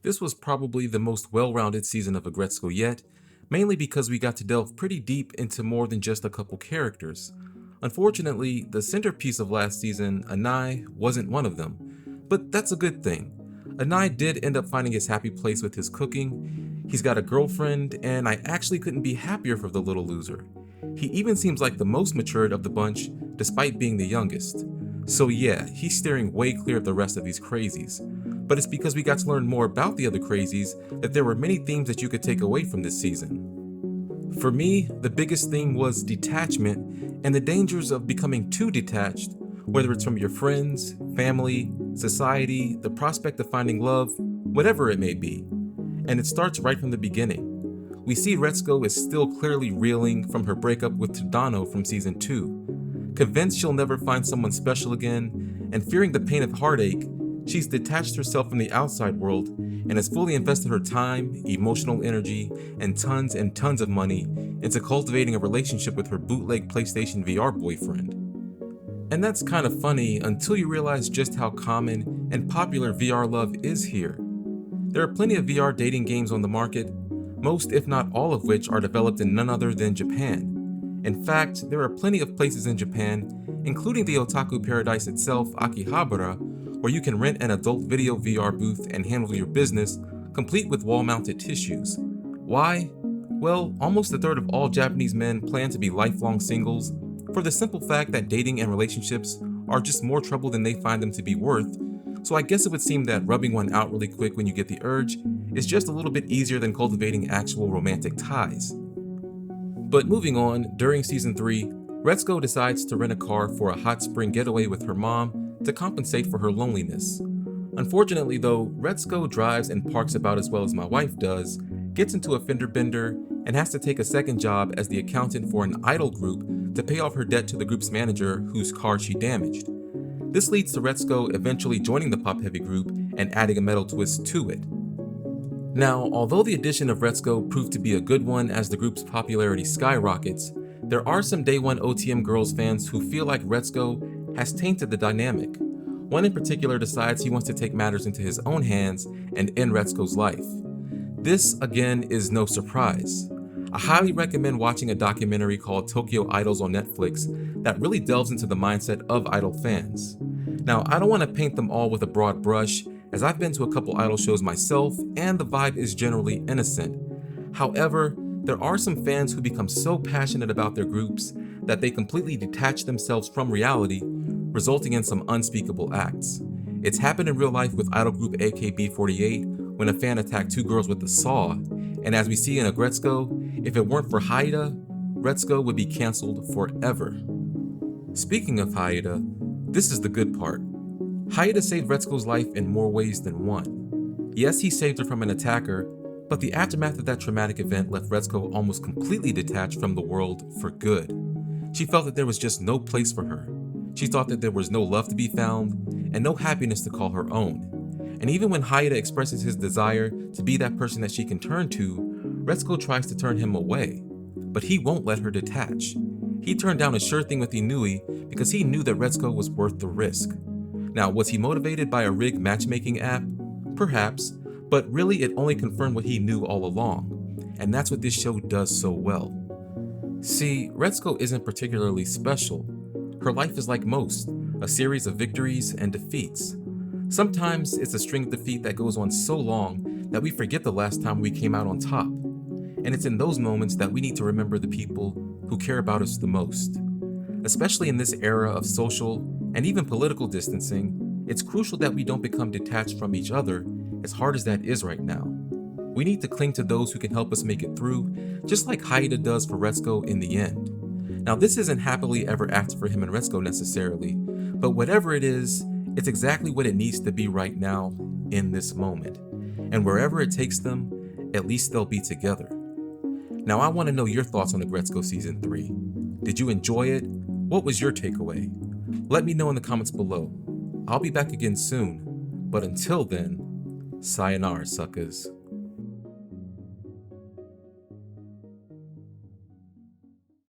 This was probably the most well-rounded season of Aggretsuko yet, mainly because we got to delve pretty deep into more than just a couple characters. Unfortunately, the centerpiece of last season, Anai, wasn't one of them, but that's a good thing. Anai did end up finding his happy place with his cooking, he's got a girlfriend, and I actually couldn't be happier for the little loser. He even seems like the most matured of the bunch, despite being the youngest. So yeah, he's steering way clear of the rest of these crazies. But it's because we got to learn more about the other crazies that there were many themes that you could take away from this season. For me, the biggest theme was detachment and the dangers of becoming too detached, whether it's from your friends, family, society, the prospect of finding love, whatever it may be. And it starts right from the beginning. We see Retsuko is still clearly reeling from her breakup with Tadano from season 2. Convinced she'll never find someone special again, and fearing the pain of heartache, she's detached herself from the outside world and has fully invested her time, emotional energy, and tons of money into cultivating a relationship with her bootleg PlayStation VR boyfriend. And that's kind of funny until you realize just how common and popular VR love is here. There are plenty of VR dating games on the market, most if not all of which are developed in none other than Japan. In fact, there are plenty of places in Japan, including the otaku paradise itself, Akihabara, where you can rent an adult video VR booth and handle your business, complete with wall-mounted tissues. Why? Well, almost a third of all Japanese men plan to be lifelong singles, for the simple fact that dating and relationships are just more trouble than they find them to be worth, so I guess it would seem that rubbing one out really quick when you get the urge is just a little bit easier than cultivating actual romantic ties. But moving on, during season 3, Retsuko decides to rent a car for a hot spring getaway with her mom to compensate for her loneliness. Unfortunately though, Retsuko drives and parks about as well as my wife does, gets into a fender bender, and has to take a second job as the accountant for an idol group to pay off her debt to the group's manager whose car she damaged. This leads to Retsuko eventually joining the pop-heavy group and adding a metal twist to it. Now, although the addition of Retsuko proved to be a good one as the group's popularity skyrockets, there are some Day 1 OTM Girls fans who feel like Retsuko has tainted the dynamic. One in particular decides he wants to take matters into his own hands and end Retsuko's life. This, again, is no surprise. I highly recommend watching a documentary called Tokyo Idols on Netflix that really delves into the mindset of idol fans. Now, I don't want to paint them all with a broad brush, as I've been to a couple idol shows myself and the vibe is generally innocent. However, there are some fans who become so passionate about their groups that they completely detach themselves from reality, resulting in some unspeakable acts. It's happened in real life with idol group AKB48 when a fan attacked 2 girls with a saw, and as we see in Aggretsuko, if it weren't for Haida, Retsuko would be cancelled forever. Speaking of Haida, this is the good part. Haida saved Retsuko's life in more ways than one. Yes, he saved her from an attacker, but the aftermath of that traumatic event left Retsuko almost completely detached from the world for good. She felt that there was just no place for her. She thought that there was no love to be found, and no happiness to call her own. And even when Haida expresses his desire to be that person that she can turn to, Retsuko tries to turn him away. But he won't let her detach. He turned down a sure thing with Inui because he knew that Retsuko was worth the risk. Now, was he motivated by a rigged matchmaking app? Perhaps, but really it only confirmed what he knew all along. And that's what this show does so well. See, Retsuko isn't particularly special. Her life is like most, a series of victories and defeats. Sometimes it's a string of defeat that goes on so long that we forget the last time we came out on top. And it's in those moments that we need to remember the people who care about us the most. Especially in this era of social and even political distancing, it's crucial that we don't become detached from each other, as hard as that is right now. We need to cling to those who can help us make it through, just like Haida does for Retsuko in the end. Now, this isn't happily ever after for him and Retsuko necessarily, but whatever it is, it's exactly what it needs to be right now, in this moment. And wherever it takes them, at least they'll be together. Now, I want to know your thoughts on Aggretsuko Season 3. Did you enjoy it? What was your takeaway? Let me know in the comments below. I'll be back again soon, but until then, sayonara, suckers.